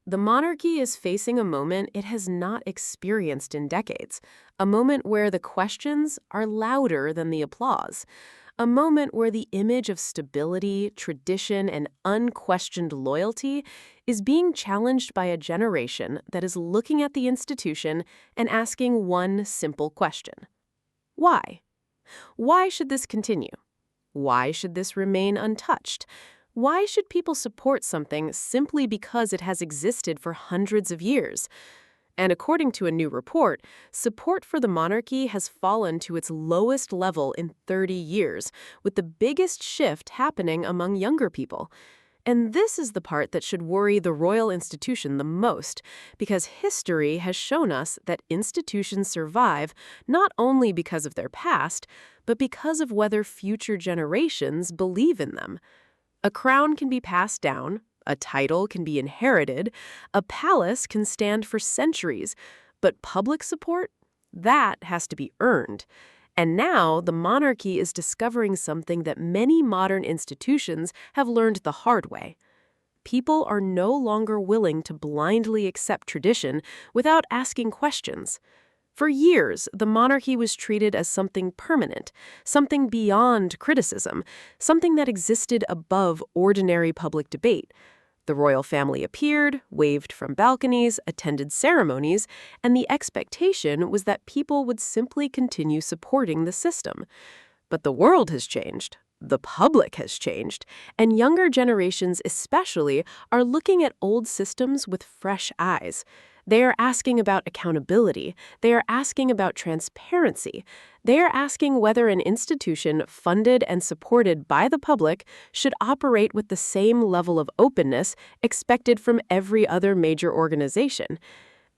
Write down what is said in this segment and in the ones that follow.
The monarchy is facing a moment it has not experienced in decades, a moment where the questions are louder than the applause, a moment where the image of stability, tradition, and unquestioned loyalty is being challenged by a generation that is looking at the institution and asking one simple question. Why? Why should this continue? Why should this remain untouched? Why should people support something simply because it has existed for hundreds of years? And according to a new report, support for the monarchy has fallen to its lowest level in 30 years, with the biggest shift happening among younger people. And this is the part that should worry the royal institution the most, because history has shown us that institutions survive not only because of their past, but because of whether future generations believe in them. A crown can be passed down, a title can be inherited, a palace can stand for centuries, but public support? That has to be earned. And now the monarchy is discovering something that many modern institutions have learned the hard way. People are no longer willing to blindly accept tradition without asking questions. For years, the monarchy was treated as something permanent, something beyond criticism, something that existed above ordinary public debate. The royal family appeared, waved from balconies, attended ceremonies, and the expectation was that people would simply continue supporting the system. But the world has changed. The public has changed, and younger generations especially are looking at old systems with fresh eyes. They are asking about accountability. They are asking about transparency. They are asking whether an institution funded and supported by the public should operate with the same level of openness expected from every other major organization.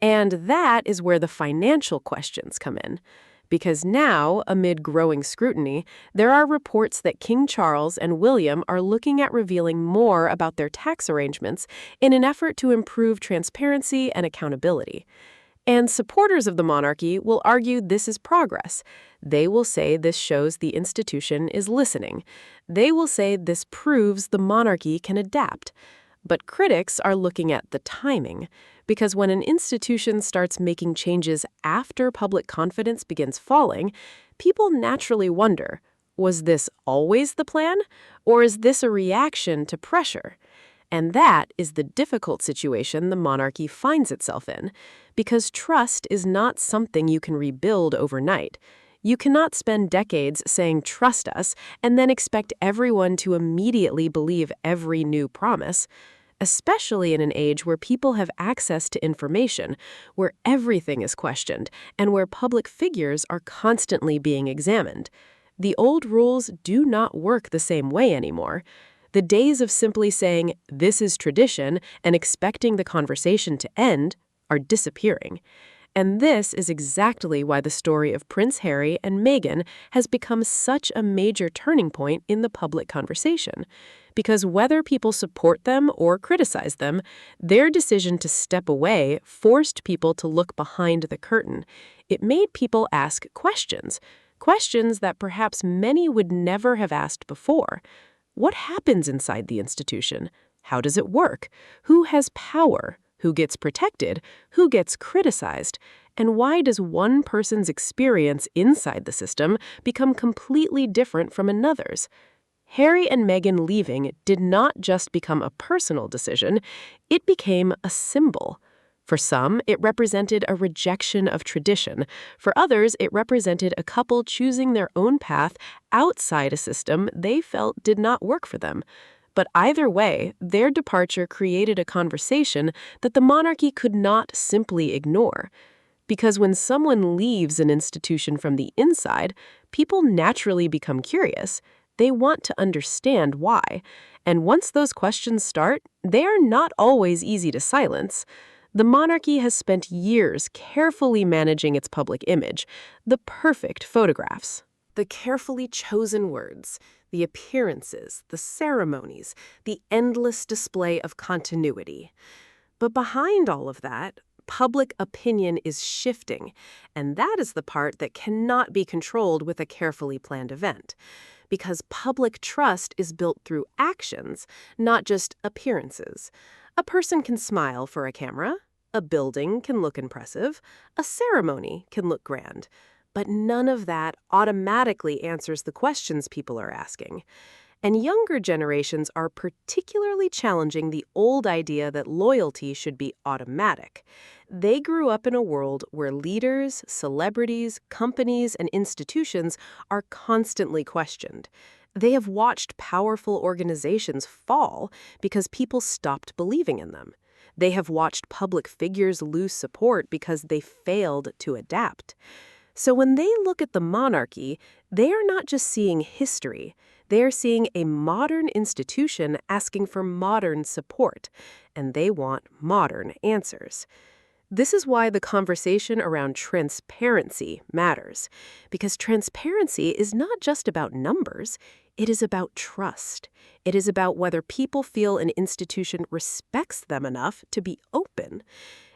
And that is where the financial questions come in. Because now, amid growing scrutiny, there are reports that King Charles and William are looking at revealing more about their tax arrangements in an effort to improve transparency and accountability. And supporters of the monarchy will argue this is progress. They will say this shows the institution is listening. They will say this proves the monarchy can adapt. But critics are looking at the timing, because when an institution starts making changes after public confidence begins falling, people naturally wonder, was this always the plan, or is this a reaction to pressure? And that is the difficult situation the monarchy finds itself in, because trust is not something you can rebuild overnight. You cannot spend decades saying, "Trust us," and then expect everyone to immediately believe every new promise. Especially in an age where people have access to information, where everything is questioned, and where public figures are constantly being examined. The old rules do not work the same way anymore. The days of simply saying, "This is tradition," and expecting the conversation to end are disappearing. And this is exactly why the story of Prince Harry and Meghan has become such a major turning point in the public conversation. Because whether people support them or criticize them, their decision to step away forced people to look behind the curtain. It made people ask questions, questions that perhaps many would never have asked before. What happens inside the institution? How does it work? Who has power? Who gets protected? Who gets criticized? And why does one person's experience inside the system become completely different from another's? Harry and Meghan leaving did not just become a personal decision, it became a symbol. For some, it represented a rejection of tradition. For others, it represented a couple choosing their own path outside a system they felt did not work for them. But either way, their departure created a conversation that the monarchy could not simply ignore. Because when someone leaves an institution from the inside, people naturally become curious. They want to understand why. And once those questions start, they are not always easy to silence. The monarchy has spent years carefully managing its public image, the perfect photographs, the carefully chosen words, the appearances, the ceremonies, the endless display of continuity. But behind all of that, public opinion is shifting, and that is the part that cannot be controlled with a carefully planned event. Because public trust is built through actions, not just appearances. A person can smile for a camera, a building can look impressive, a ceremony can look grand, but none of that automatically answers the questions people are asking. And younger generations are particularly challenging the old idea that loyalty should be automatic. They grew up in a world where leaders, celebrities, companies, and institutions are constantly questioned. They have watched powerful organizations fall because people stopped believing in them. They have watched public figures lose support because they failed to adapt. So when they look at the monarchy, they are not just seeing history. They are seeing a modern institution asking for modern support, and they want modern answers. This is why the conversation around transparency matters, because transparency is not just about numbers, it is about trust. It is about whether people feel an institution respects them enough to be open.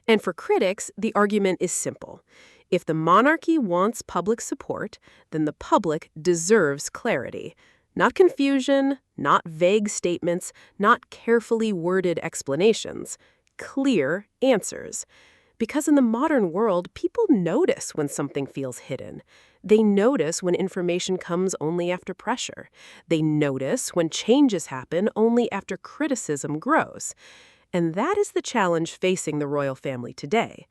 And for critics, the argument is simple. If the monarchy wants public support, then the public deserves clarity. Not confusion, not vague statements, not carefully worded explanations. Clear answers. Because in the modern world, people notice when something feels hidden. They notice when information comes only after pressure. They notice when changes happen only after criticism grows. And that is the challenge facing the royal family today.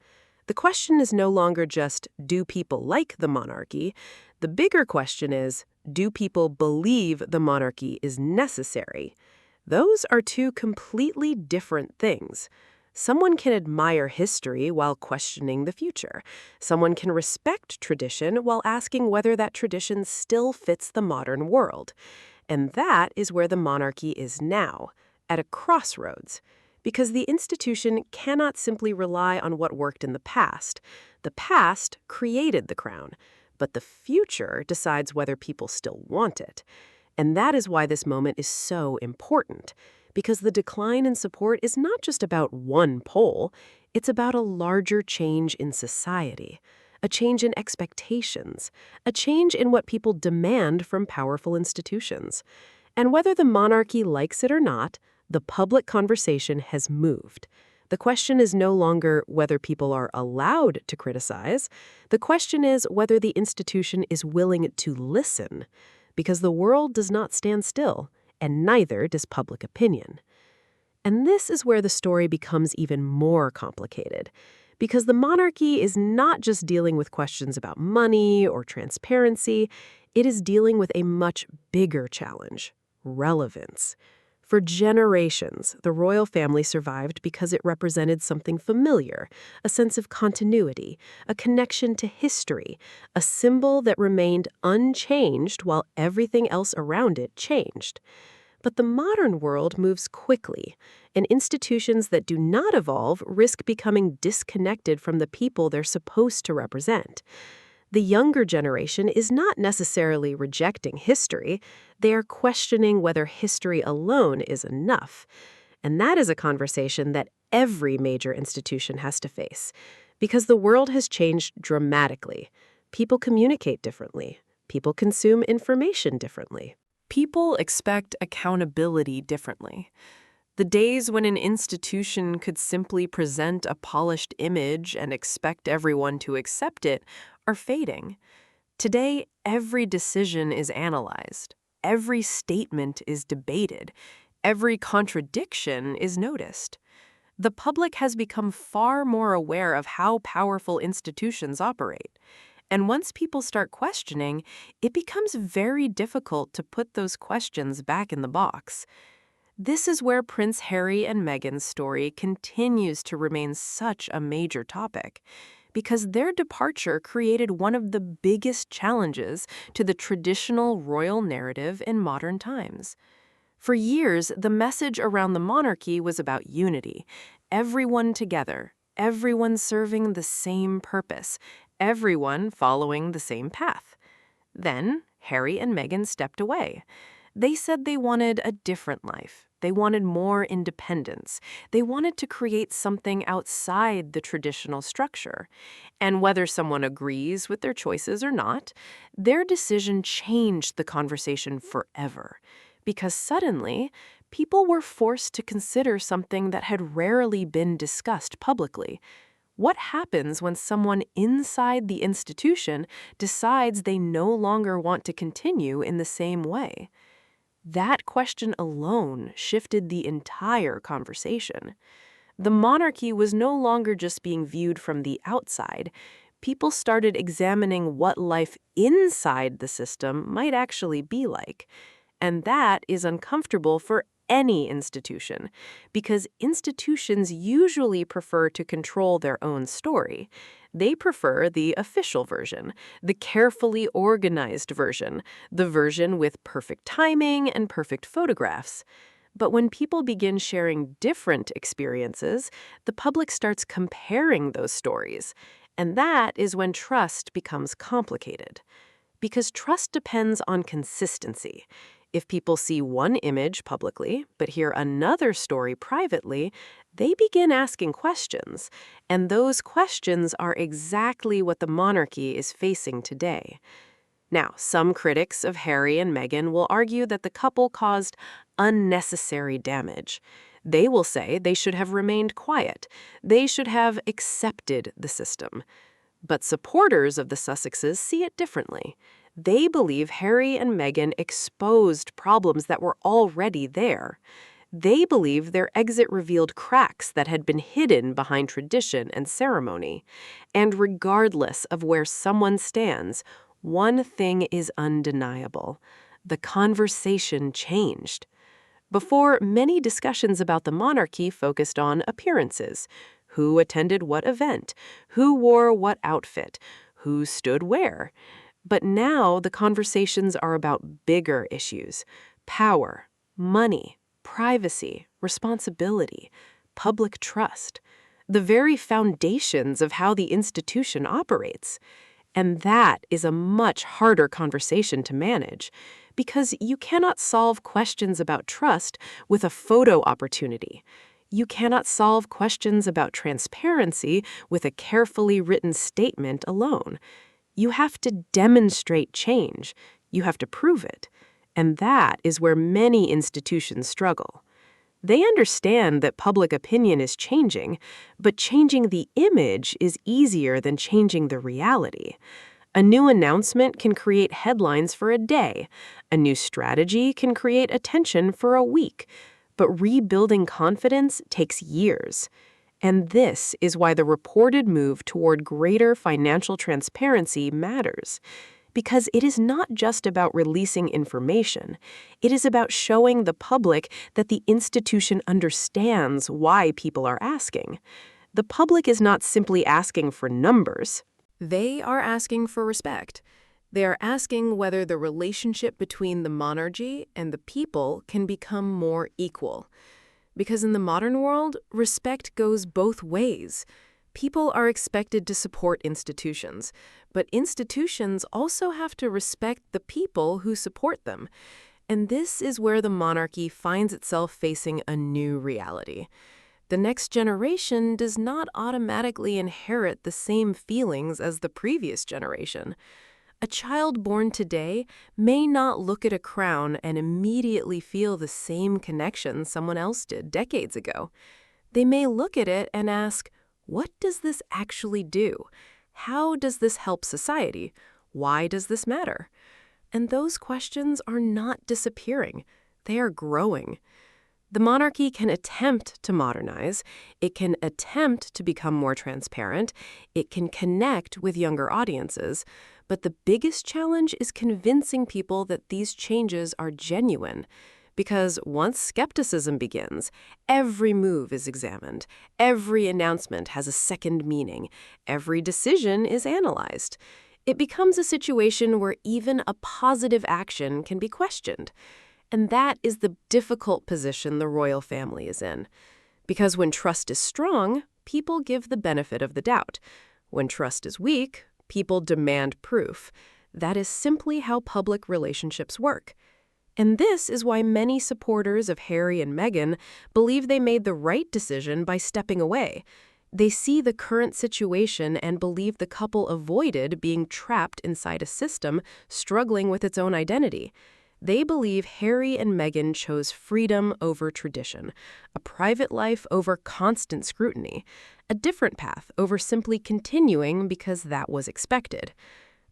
The question is no longer just, do people like the monarchy? The bigger question is, do people believe the monarchy is necessary? Those are two completely different things. Someone can admire history while questioning the future. Someone can respect tradition while asking whether that tradition still fits the modern world. And that is where the monarchy is now, at a crossroads. Because the institution cannot simply rely on what worked in the past. The past created the crown, but the future decides whether people still want it. And that is why this moment is so important. Because the decline in support is not just about one poll, it's about a larger change in society, a change in expectations, a change in what people demand from powerful institutions. And whether the monarchy likes it or not, the public conversation has moved. The question is no longer whether people are allowed to criticize. The question is whether the institution is willing to listen. Because the world does not stand still, and neither does public opinion. And this is where the story becomes even more complicated. Because the monarchy is not just dealing with questions about money or transparency, it is dealing with a much bigger challenge: relevance. For generations, the royal family survived because it represented something familiar, a sense of continuity, a connection to history, a symbol that remained unchanged while everything else around it changed. But the modern world moves quickly, and institutions that do not evolve risk becoming disconnected from the people they're supposed to represent. The younger generation is not necessarily rejecting history. They are questioning whether history alone is enough. And that is a conversation that every major institution has to face. Because the world has changed dramatically. People communicate differently. People consume information differently. People expect accountability differently. The days when an institution could simply present a polished image and expect everyone to accept it are fading. Today, every decision is analyzed. Every statement is debated. Every contradiction is noticed. The public has become far more aware of how powerful institutions operate. And once people start questioning, it becomes very difficult to put those questions back in the box. This is where Prince Harry and Meghan's story continues to remain such a major topic, because their departure created one of the biggest challenges to the traditional royal narrative in modern times. For years, the message around the monarchy was about unity, everyone together, everyone serving the same purpose, everyone following the same path. Then, Harry and Meghan stepped away. They said they wanted a different life. They wanted more independence. They wanted to create something outside the traditional structure. And whether someone agrees with their choices or not, their decision changed the conversation forever. because suddenly, people were forced to consider something that had rarely been discussed publicly. What happens when someone inside the institution decides they no longer want to continue in the same way? That question alone shifted the entire conversation. The monarchy was no longer just being viewed from the outside. People started examining what life inside the system might actually be like. And that is uncomfortable for any institution, because institutions usually prefer to control their own story. They prefer the official version, the carefully organized version, the version with perfect timing and perfect photographs. But when people begin sharing different experiences, the public starts comparing those stories. And that is when trust becomes complicated. Because trust depends on consistency. If people see one image publicly, but hear another story privately, they begin asking questions. And those questions are exactly what the monarchy is facing today. Now, some critics of Harry and Meghan will argue that the couple caused unnecessary damage. They will say they should have remained quiet. They should have accepted the system. But supporters of the Sussexes see it differently. They believe Harry and Meghan exposed problems that were already there. They believe their exit revealed cracks that had been hidden behind tradition and ceremony. And regardless of where someone stands, one thing is undeniable. The conversation changed. Before, many discussions about the monarchy focused on appearances. Who attended what event? Who wore what outfit? Who stood where? But now the conversations are about bigger issues: power, money, privacy, responsibility, public trust, the very foundations of how the institution operates. And that is a much harder conversation to manage, because you cannot solve questions about trust with a photo opportunity. You cannot solve questions about transparency with a carefully written statement alone. You have to demonstrate change. You have to prove it. And that is where many institutions struggle. They understand that public opinion is changing, but changing the image is easier than changing the reality. A new announcement can create headlines for a day. A new strategy can create attention for a week. But rebuilding confidence takes years. And this is why the reported move toward greater financial transparency matters. Because it is not just about releasing information. It is about showing the public that the institution understands why people are asking. The public is not simply asking for numbers. They are asking for respect. They are asking whether the relationship between the monarchy and the people can become more equal. Because in the modern world, respect goes both ways. People are expected to support institutions, but institutions also have to respect the people who support them. And this is where the monarchy finds itself facing a new reality. The next generation does not automatically inherit the same feelings as the previous generation. A child born today may not look at a crown and immediately feel the same connection someone else did decades ago. They may look at it and ask, what does this actually do? How does this help society? Why does this matter? And those questions are not disappearing. They are growing. The monarchy can attempt to modernize, it can attempt to become more transparent, it can connect with younger audiences, but the biggest challenge is convincing people that these changes are genuine. Because once skepticism begins, every move is examined, every announcement has a second meaning, every decision is analyzed. It becomes a situation where even a positive action can be questioned. And that is the difficult position the royal family is in. Because when trust is strong, people give the benefit of the doubt. When trust is weak, people demand proof. That is simply how public relationships work. And this is why many supporters of Harry and Meghan believe they made the right decision by stepping away. They see the current situation and believe the couple avoided being trapped inside a system struggling with its own identity. They believe Harry and Meghan chose freedom over tradition, a private life over constant scrutiny, a different path over simply continuing because that was expected.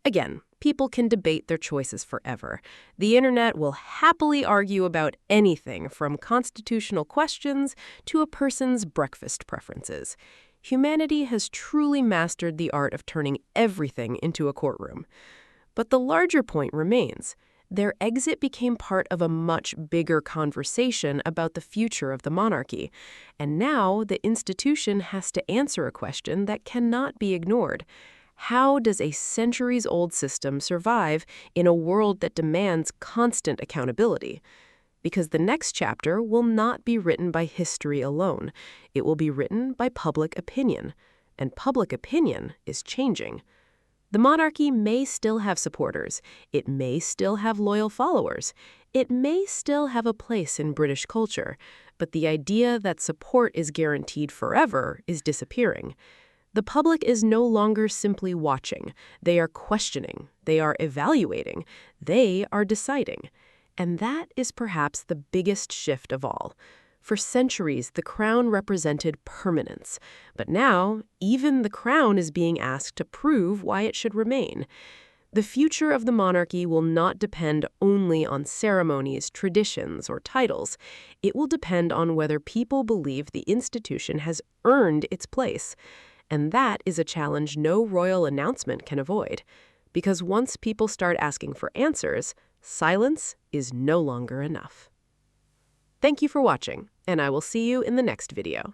Again, people can debate their choices forever. The internet will happily argue about anything from constitutional questions to a person's breakfast preferences. Humanity has truly mastered the art of turning everything into a courtroom. But the larger point remains. Their exit became part of a much bigger conversation about the future of the monarchy. And now the institution has to answer a question that cannot be ignored. How does a centuries-old system survive in a world that demands constant accountability? Because the next chapter will not be written by history alone. It will be written by public opinion. And public opinion is changing. The monarchy may still have supporters. It may still have loyal followers. It may still have a place in British culture. But the idea that support is guaranteed forever is disappearing. The public is no longer simply watching. They are questioning. They are evaluating. They are deciding. And that is perhaps the biggest shift of all. For centuries, the crown represented permanence. But now, even the crown is being asked to prove why it should remain. The future of the monarchy will not depend only on ceremonies, traditions, or titles. It will depend on whether people believe the institution has earned its place. And that is a challenge no royal announcement can avoid. Because once people start asking for answers, silence is no longer enough. Thank you for watching, and I will see you in the next video.